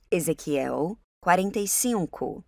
Ezequiel 45.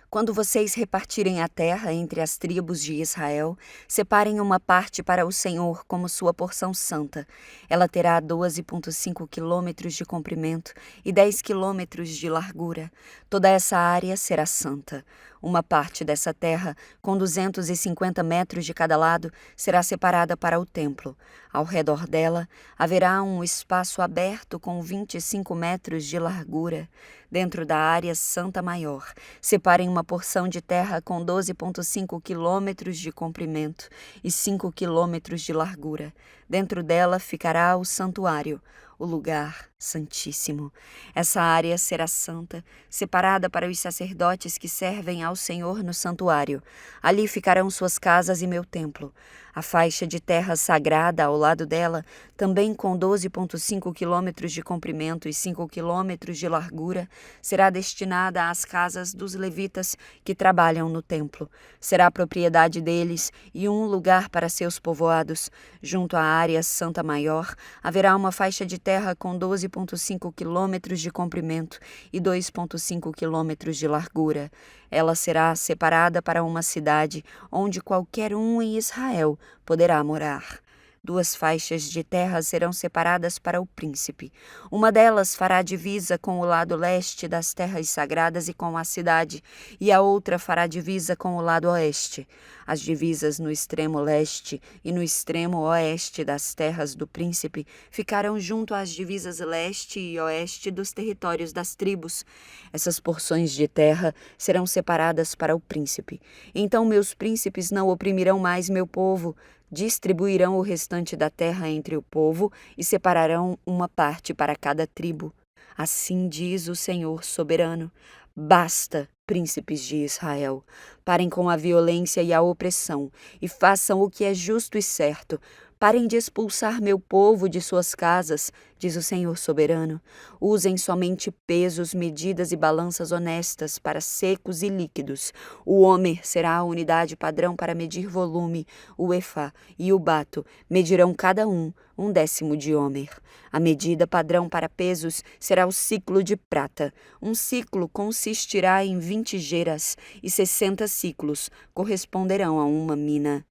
Quando vocês repartirem a terra entre as tribos de Israel, separem uma parte para o Senhor como sua porção santa. Ela terá 12,5 quilômetros de comprimento e 10 quilômetros de largura. Toda essa área será santa. Uma parte dessa terra, com 250 metros de cada lado, será separada para o templo. Ao redor dela, haverá um espaço aberto com 25 metros de largura. Dentro da área santa maior, separem uma porção de terra com 12,5 quilômetros de comprimento e 5 quilômetros de largura. Dentro dela ficará o santuário, o lugar santíssimo. Essa área será santa, separada para os sacerdotes que servem ao Senhor no santuário. Ali ficarão suas casas e meu templo. A faixa de terra sagrada ao lado dela, também com 12,5 quilômetros de comprimento e 5 quilômetros de largura, será destinada às casas dos levitas que trabalham no templo. Será propriedade deles e um lugar para seus povoados. Junto à área santa maior, haverá uma faixa de terra com 12,5 quilômetros de comprimento e 2,5 quilômetros de largura. Ela será separada para uma cidade onde qualquer um em Israel poderá morar. 2 faixas de terra serão separadas para o príncipe. Uma delas fará divisa com o lado leste das terras sagradas e com a cidade, e a outra fará divisa com o lado oeste. As divisas no extremo leste e no extremo oeste das terras do príncipe ficarão junto às divisas leste e oeste dos territórios das tribos. Essas porções de terra serão separadas para o príncipe. Então meus príncipes não oprimirão mais meu povo. Distribuirão o restante da terra entre o povo e separarão uma parte para cada tribo. Assim diz o Senhor soberano: basta, príncipes de Israel, parem com a violência e a opressão e façam o que é justo e certo. Parem de expulsar meu povo de suas casas, diz o Senhor soberano. Usem somente pesos, medidas e balanças honestas para secos e líquidos. O homer será a unidade padrão para medir volume. O efá e o bato medirão cada um 1/10 de homer. A medida padrão para pesos será o ciclo de prata. Um ciclo consistirá em 20 geras e 60 ciclos corresponderão a uma mina.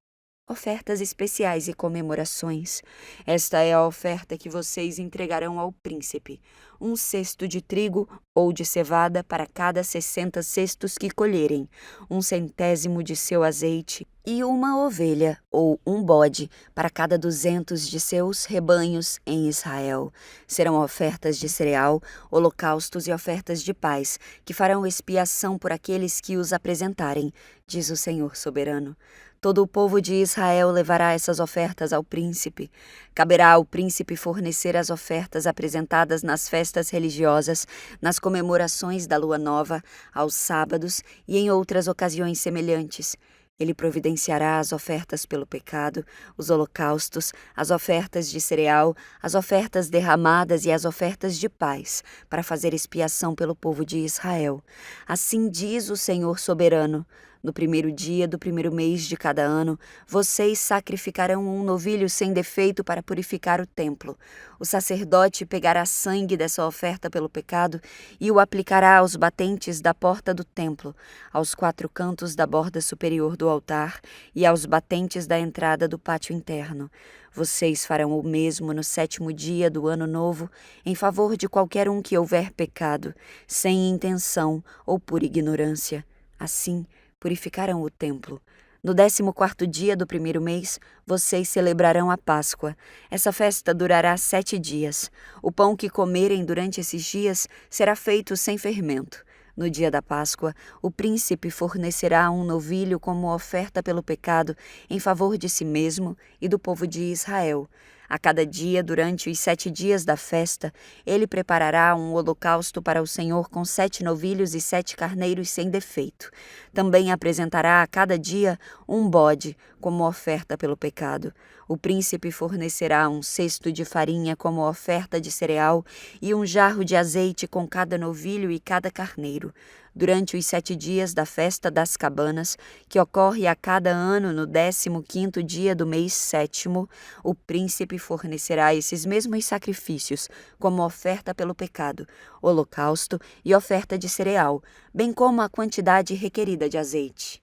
Ofertas especiais e comemorações. Esta é a oferta que vocês entregarão ao príncipe: 1 cesto de trigo ou de cevada para cada 60 cestos que colherem, 1/100 de seu azeite, e uma ovelha ou um bode para cada 200 de seus rebanhos em Israel. Serão ofertas de cereal, holocaustos e ofertas de paz, que farão expiação por aqueles que os apresentarem, diz o Senhor soberano. Todo o povo de Israel levará essas ofertas ao príncipe. Caberá ao príncipe fornecer as ofertas apresentadas nas festas religiosas, nas comemorações da lua nova, aos sábados e em outras ocasiões semelhantes. Ele providenciará as ofertas pelo pecado, os holocaustos, as ofertas de cereal, as ofertas derramadas e as ofertas de paz, para fazer expiação pelo povo de Israel. Assim diz o Senhor soberano: no primeiro dia do primeiro mês de cada ano, vocês sacrificarão um novilho sem defeito para purificar o templo. O sacerdote pegará sangue dessa oferta pelo pecado e o aplicará aos batentes da porta do templo, aos 4 cantos da borda superior do altar e aos batentes da entrada do pátio interno. Vocês farão o mesmo no 7º dia do ano novo, em favor de qualquer um que houver pecado, sem intenção ou por ignorância. Assim, purificarão o templo. No 14º dia do primeiro mês, vocês celebrarão a Páscoa. Essa festa durará 7 dias. O pão que comerem durante esses dias será feito sem fermento. No dia da Páscoa, o príncipe fornecerá um novilho como oferta pelo pecado em favor de si mesmo e do povo de Israel. A cada dia, durante os 7 dias da festa, ele preparará um holocausto para o Senhor com 7 novilhos e 7 carneiros sem defeito. Também apresentará a cada dia um bode como oferta pelo pecado. O príncipe fornecerá 1 cesto de farinha como oferta de cereal e um jarro de azeite com cada novilho e cada carneiro. durante os 7 dias da festa das cabanas, que ocorre a cada ano no 15º dia do mês 7º, o príncipe fornecerá esses mesmos sacrifícios como oferta pelo pecado, holocausto e oferta de cereal, bem como a quantidade requerida de azeite.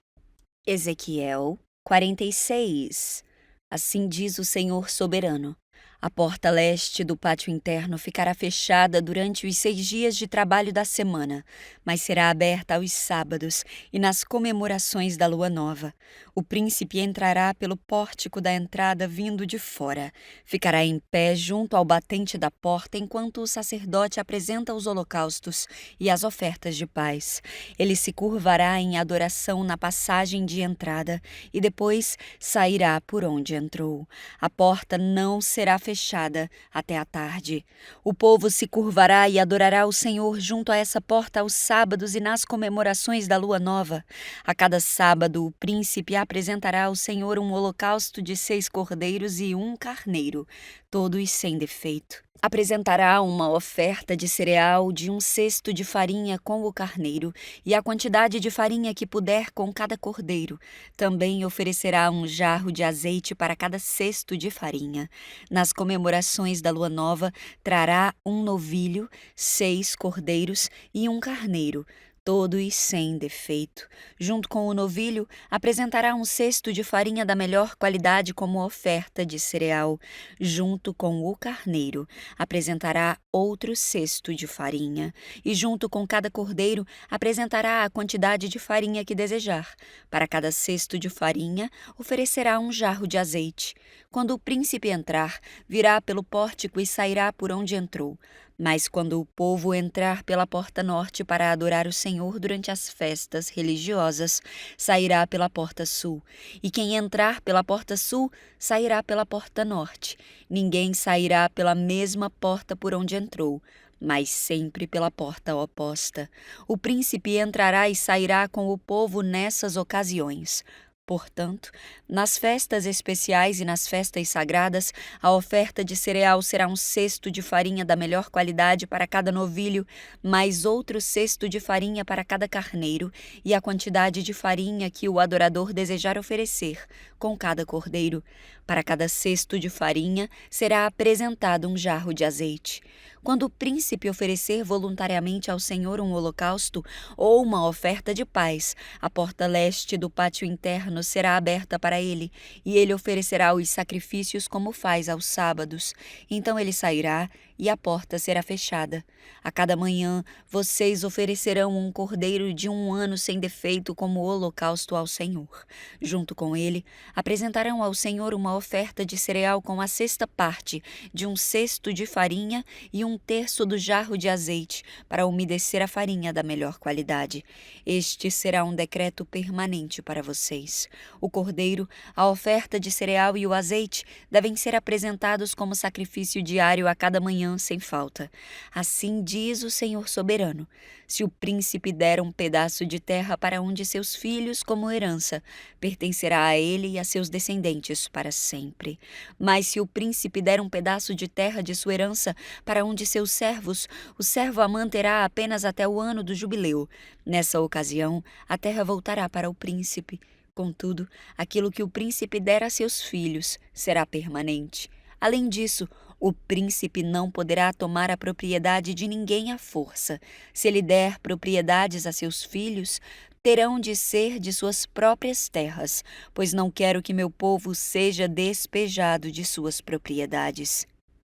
Ezequiel 46. Assim diz o Senhor soberano: a porta leste do pátio interno ficará fechada durante os 6 dias de trabalho da semana, mas será aberta aos sábados e nas comemorações da lua nova. O príncipe entrará pelo pórtico da entrada vindo de fora. Ficará em pé junto ao batente da porta enquanto o sacerdote apresenta os holocaustos e as ofertas de paz. Ele se curvará em adoração na passagem de entrada e depois sairá por onde entrou. A porta não será fechada até a tarde. O povo se curvará e adorará o Senhor junto a essa porta aos sábados e nas comemorações da lua nova. A cada sábado, o príncipe apresentará ao Senhor um holocausto de 6 cordeiros e 1 carneiro, todos sem defeito. Apresentará uma oferta de cereal de 1 cesto de farinha com o carneiro e a quantidade de farinha que puder com cada cordeiro. Também oferecerá um jarro de azeite para cada cesto de farinha. Nas comemorações da lua nova, trará 1 novilho, 6 cordeiros e 1 carneiro, todos sem defeito. Junto com o novilho, apresentará 1 cesto de farinha da melhor qualidade como oferta de cereal. Junto com o carneiro, apresentará outro cesto de farinha. E junto com cada cordeiro, apresentará a quantidade de farinha que desejar. Para cada cesto de farinha, oferecerá 1 jarro de azeite. Quando o príncipe entrar, virá pelo pórtico e sairá por onde entrou. Mas quando o povo entrar pela porta norte para adorar o Senhor durante as festas religiosas, sairá pela porta sul. E quem entrar pela porta sul, sairá pela porta norte. Ninguém sairá pela mesma porta por onde entrou, mas sempre pela porta oposta. O príncipe entrará e sairá com o povo nessas ocasiões. Portanto, nas festas especiais e nas festas sagradas, a oferta de cereal será 1 cesto de farinha da melhor qualidade para cada novilho, mais outro cesto de farinha para cada carneiro, e a quantidade de farinha que o adorador desejar oferecer, com cada cordeiro. Para cada cesto de farinha será apresentado 1 jarro de azeite. Quando o príncipe oferecer voluntariamente ao Senhor um holocausto ou uma oferta de paz, a porta leste do pátio interno será aberta para ele, e ele oferecerá os sacrifícios como faz aos sábados. Então ele sairá e a porta será fechada. A cada manhã vocês oferecerão 1 cordeiro de 1 ano sem defeito como holocausto ao Senhor. Junto com ele, apresentarão ao Senhor uma oferta de cereal com a 6ª parte de 1 cesto de farinha e 1/3 do jarro de azeite, para umedecer a farinha da melhor qualidade. Este será um decreto permanente para vocês. O cordeiro, a oferta de cereal e o azeite devem ser apresentados como sacrifício diário a cada manhã sem falta. Assim diz o Senhor soberano: se o príncipe der um pedaço de terra para um de seus filhos como herança, pertencerá a ele e a seus descendentes para sempre. Mas se o príncipe der um pedaço de terra de sua herança para um de seus servos, o servo a manterá apenas até o ano do jubileu. Nessa ocasião, a terra voltará para o príncipe. Contudo, aquilo que o príncipe der a seus filhos será permanente. Além disso, o príncipe não poderá tomar a propriedade de ninguém à força. Se ele der propriedades a seus filhos, terão de ser de suas próprias terras, pois não quero que meu povo seja despejado de suas propriedades.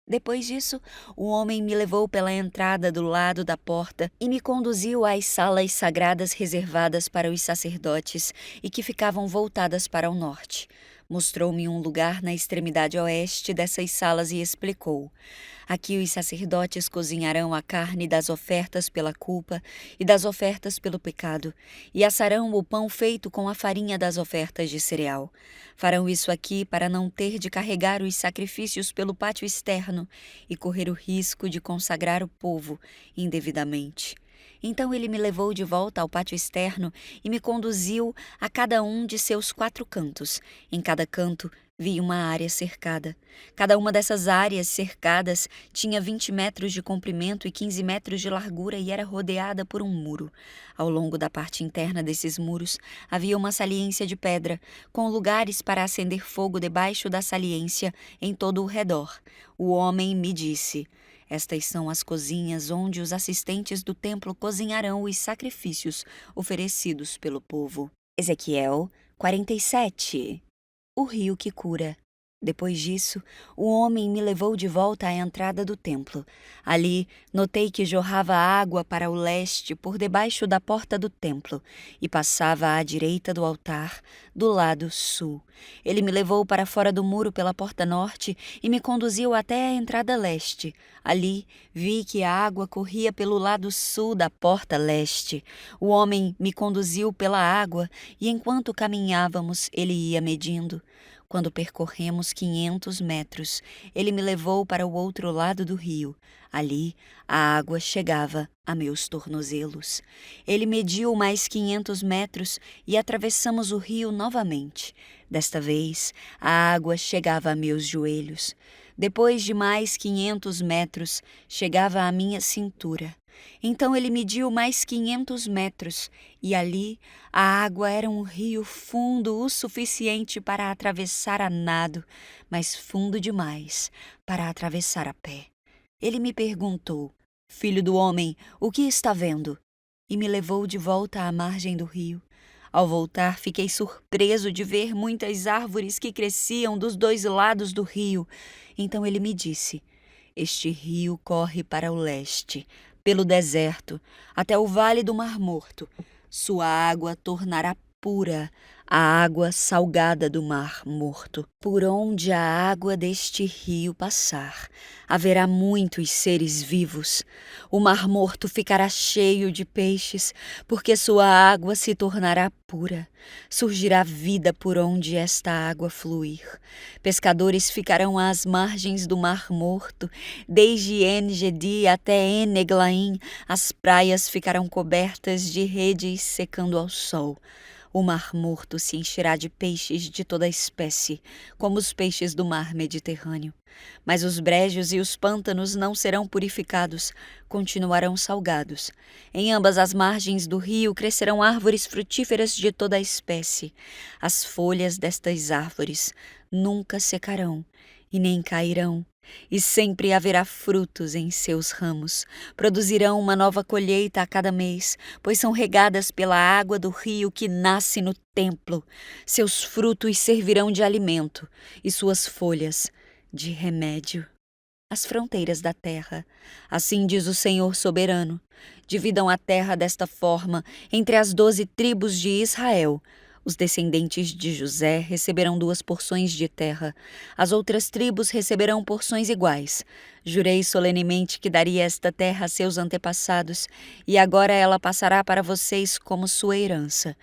Depois disso, o homem me levou pela entrada do lado da porta e me conduziu às salas sagradas reservadas para os sacerdotes e que ficavam voltadas para o norte. Mostrou-me um lugar na extremidade oeste dessas salas e explicou: aqui os sacerdotes cozinharão a carne das ofertas pela culpa e das ofertas pelo pecado, e assarão o pão feito com a farinha das ofertas de cereal. Farão isso aqui para não ter de carregar os sacrifícios pelo pátio externo e correr o risco de consagrar o povo indevidamente. Então ele me levou de volta ao pátio externo e me conduziu a cada um de seus 4 cantos. Em cada canto vi uma área cercada. Cada uma dessas áreas cercadas tinha 20 metros de comprimento e 15 metros de largura e era rodeada por um muro. Ao longo da parte interna desses muros havia uma saliência de pedra, com lugares para acender fogo debaixo da saliência em todo o redor. O homem me disse: estas são as cozinhas onde os assistentes do templo cozinharão os sacrifícios oferecidos pelo povo. Ezequiel 47. O rio que cura. Depois disso, o homem me levou de volta à entrada do templo. Ali, notei que jorrava água para o leste por debaixo da porta do templo e passava à direita do altar, do lado sul. Ele me levou para fora do muro pela porta norte e me conduziu até a entrada leste. Ali, vi que a água corria pelo lado sul da porta leste. O homem me conduziu pela água e, enquanto caminhávamos, ele ia medindo. Quando percorremos 500 metros, ele me levou para o outro lado do rio. Ali, a água chegava a meus tornozelos. Ele mediu mais 500 metros e atravessamos o rio novamente. Desta vez, a água chegava a meus joelhos. Depois de mais 500 metros, chegava à minha cintura. Então ele mediu mais 500 metros e ali a água era um rio fundo o suficiente para atravessar a nado, mas fundo demais para atravessar a pé. Ele me perguntou: Filho do homem, o que está vendo? E me levou de volta à margem do rio. Ao voltar, fiquei surpreso de ver muitas árvores que cresciam dos 2 lados do rio. Então ele me disse: este rio corre para o leste, pelo deserto, até o vale do Mar Morto. Sua água tornará pura a água salgada do Mar Morto. Por onde a água deste rio passar, haverá muitos seres vivos. O Mar Morto ficará cheio de peixes, porque sua água se tornará pura. Surgirá vida por onde esta água fluir. Pescadores ficarão às margens do Mar Morto, desde En-Gedi até En-Eglaim. As praias ficarão cobertas de redes secando ao sol. O Mar Morto se encherá de peixes de toda espécie, como os peixes do mar Mediterrâneo. Mas os brejos e os pântanos não serão purificados, continuarão salgados. Em ambas as margens do rio crescerão árvores frutíferas de toda espécie. As folhas destas árvores nunca secarão e nem cairão, e sempre haverá frutos em seus ramos. Produzirão uma nova colheita a cada mês, pois são regadas pela água do rio que nasce no templo. Seus frutos servirão de alimento e suas folhas de remédio. As fronteiras da terra. Assim diz o Senhor soberano: dividam a terra desta forma entre as 12 tribos de Israel. Os descendentes de José receberão 2 porções de terra. As outras tribos receberão porções iguais. Jurei solenemente que daria esta terra a seus antepassados, e agora ela passará para vocês como sua herança.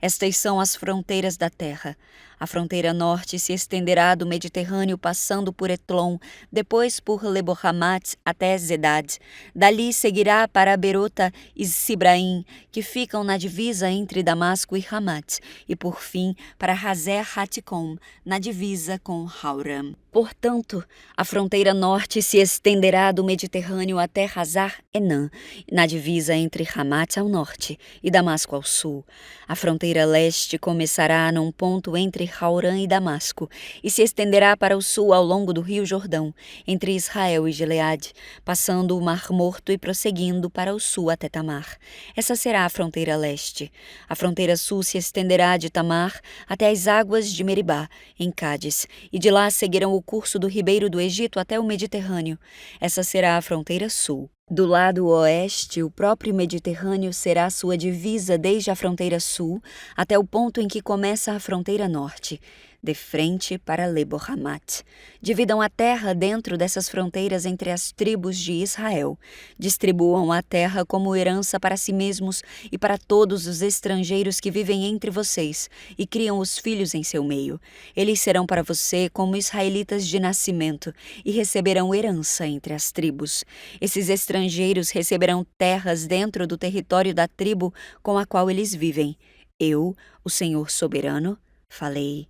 Estas são as fronteiras da terra. A fronteira norte se estenderá do Mediterrâneo passando por Etlon, depois por Lebo-Hamat até Zedad. Dali seguirá para Berota e Sibraim, que ficam na divisa entre Damasco e Hamat, e por fim para Hazer Haticom, na divisa com Hauram. Portanto, a fronteira norte se estenderá do Mediterrâneo até Hazar Enã, na divisa entre Hamat ao norte e Damasco ao sul. A fronteira leste começará num ponto entre Hauram e Damasco e se estenderá para o sul ao longo do rio Jordão, entre Israel e Gileade, passando o Mar Morto e prosseguindo para o sul até Tamar. Essa será a fronteira leste. A fronteira sul se estenderá de Tamar até as águas de Meribá, em Cádiz, e de lá seguirão o curso do ribeiro do Egito até o Mediterrâneo. Essa será a fronteira sul. Do lado oeste, o próprio Mediterrâneo será sua divisa desde a fronteira sul até o ponto em que começa a fronteira norte. de frente para Lebo-Hamat. Dividam a terra dentro dessas fronteiras entre as tribos de Israel. Distribuam a terra como herança para si mesmos e para todos os estrangeiros que vivem entre vocês e criam os filhos em seu meio. Eles serão para você como israelitas de nascimento e receberão herança entre as tribos. Esses estrangeiros receberão terras dentro do território da tribo com a qual eles vivem. Eu, o Senhor soberano, falei.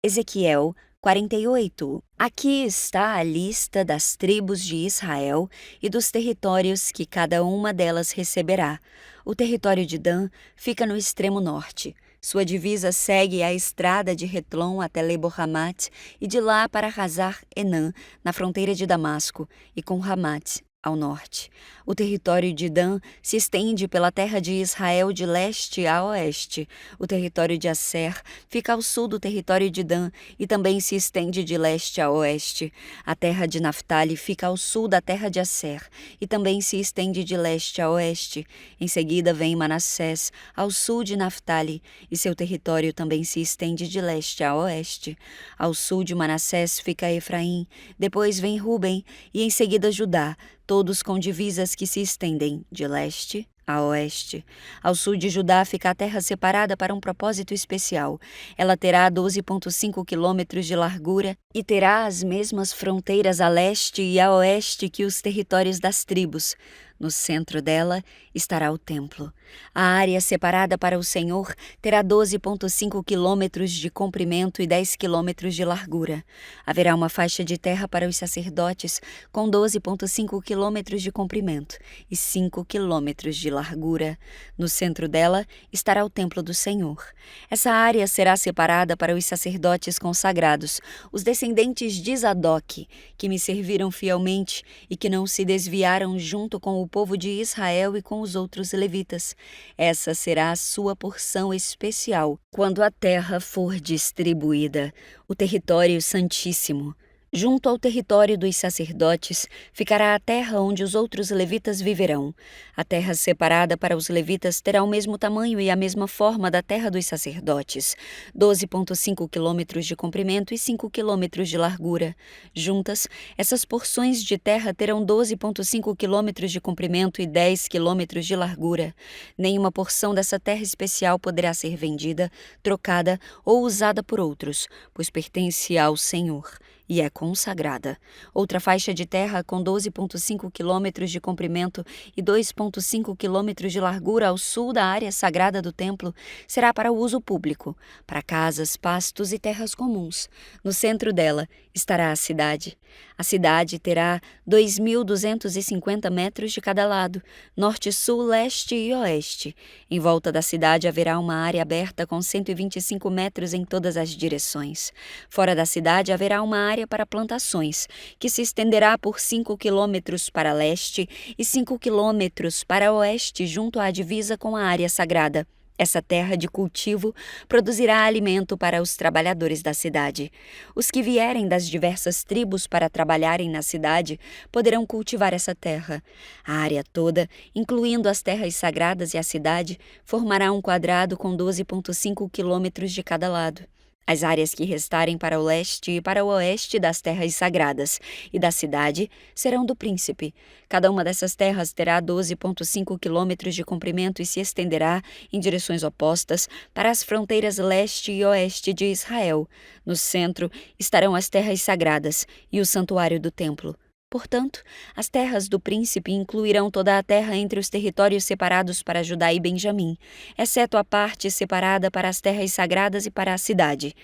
Ezequiel 48. Aqui está a lista das tribos de Israel e dos territórios que cada uma delas receberá. O território de Dan fica no extremo norte. Sua divisa segue a estrada de Retlon até Lebo-Hamat e de lá para Hazar-Enã, na fronteira de Damasco, e com Hamat ao norte. O território de Dan se estende pela terra de Israel de leste a oeste. O território de Asser fica ao sul do território de Dan e também se estende de leste a oeste. A terra de Naftali fica ao sul da terra de Asser e também se estende de leste a oeste. Em seguida vem Manassés, ao sul de Naftali, e seu território também se estende de leste a oeste. Ao sul de Manassés fica Efraim, depois vem Ruben e em seguida Judá, todos com divisas que se estendem de leste a oeste. Ao sul de Judá fica a terra separada para um propósito especial. Ela terá 12,5 quilômetros de largura e terá as mesmas fronteiras a leste e a oeste que os territórios das tribos. No centro dela estará o templo. A área separada para o Senhor terá 12,5 quilômetros de comprimento e 10 quilômetros de largura. Haverá uma faixa de terra para os sacerdotes com 12,5 quilômetros de comprimento e 5 quilômetros de largura. No centro dela estará o templo do Senhor. Essa área será separada para os sacerdotes consagrados, os descendentes de Zadok, que me serviram fielmente e que não se desviaram junto com o povo de Israel e com os outros levitas. Essa será a sua porção especial quando a terra for distribuída, o território santíssimo. Junto ao território dos sacerdotes ficará a terra onde os outros levitas viverão. A terra separada para os levitas terá o mesmo tamanho e a mesma forma da terra dos sacerdotes, 12,5 quilômetros de comprimento e 5 quilômetros de largura. Juntas, essas porções de terra terão 12,5 quilômetros de comprimento e 10 quilômetros de largura. Nenhuma porção dessa terra especial poderá ser vendida, trocada ou usada por outros, pois pertence ao Senhor e é consagrada. Outra faixa de terra com 12,5 quilômetros de comprimento e 2,5 quilômetros de largura ao sul da área sagrada do templo será para o uso público, para casas, pastos e terras comuns. No centro dela estará a cidade. A cidade terá 2.250 metros de cada lado, norte, sul, leste e oeste. Em volta da cidade haverá uma área aberta com 125 metros em todas as direções. Fora da cidade haverá uma área para plantações, que se estenderá por 5 quilômetros para leste e 5 quilômetros para oeste junto à divisa com a área sagrada. Essa terra de cultivo produzirá alimento para os trabalhadores da cidade. Os que vierem das diversas tribos para trabalharem na cidade poderão cultivar essa terra. A área toda, incluindo as terras sagradas e a cidade, formará um quadrado com 12,5 quilômetros de cada lado. As áreas que restarem para o leste e para o oeste das terras sagradas e da cidade serão do príncipe. Cada uma dessas terras terá 12,5 quilômetros de comprimento e se estenderá em direções opostas para as fronteiras leste e oeste de Israel. No centro estarão as terras sagradas e o santuário do templo. Portanto, as terras do príncipe incluirão toda a terra entre os territórios separados para Judá e Benjamim, exceto a parte separada para as terras sagradas e para a cidade.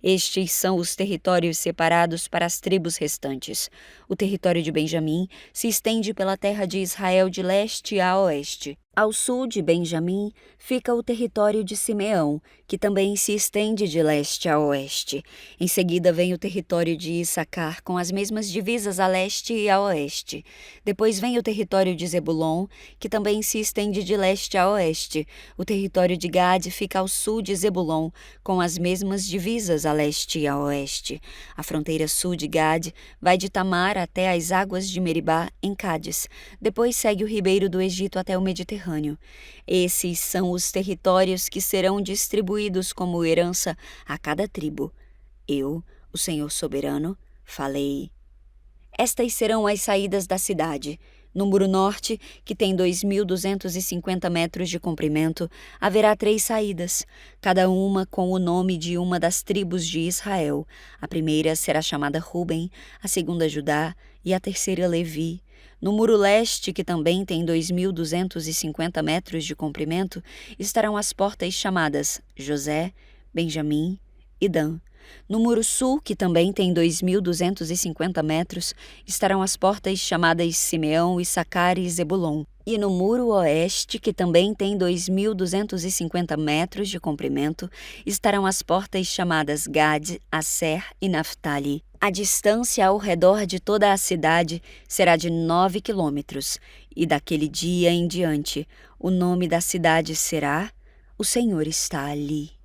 Estes são os territórios separados para as tribos restantes. O território de Benjamim se estende pela terra de Israel de leste a oeste. Ao sul de Benjamim fica o território de Simeão, que também se estende de leste a oeste. Em seguida vem o território de Issacar, com as mesmas divisas a leste e a oeste. Depois vem o território de Zebulon, que também se estende de leste a oeste. O território de Gade fica ao sul de Zebulon, com as mesmas divisas a leste e a oeste. A fronteira sul de Gade vai de Tamar até as águas de Meribá, em Cádiz. Depois segue o ribeiro do Egito até o Mediterrâneo. Mediterrâneo. Esses são os territórios que serão distribuídos como herança a cada tribo. Eu, o Senhor soberano, falei. Estas serão as saídas da cidade. No muro norte, que tem 2.250 metros de comprimento, haverá 3 saídas, cada uma com o nome de uma das tribos de Israel. A primeira será chamada Ruben, a segunda Judá e a terceira Levi. No muro leste, que também tem 2.250 metros de comprimento, estarão as portas chamadas José, Benjamim e Dan. No muro sul, que também tem 2.250 metros, estarão as portas chamadas Simeão, Issacar e Zebulon. E no muro oeste, que também tem 2.250 metros de comprimento, estarão as portas chamadas Gad, Asser e Naftali. A distância ao redor de toda a cidade será de 9 quilômetros, e daquele dia em diante, o nome da cidade será: O Senhor está ali.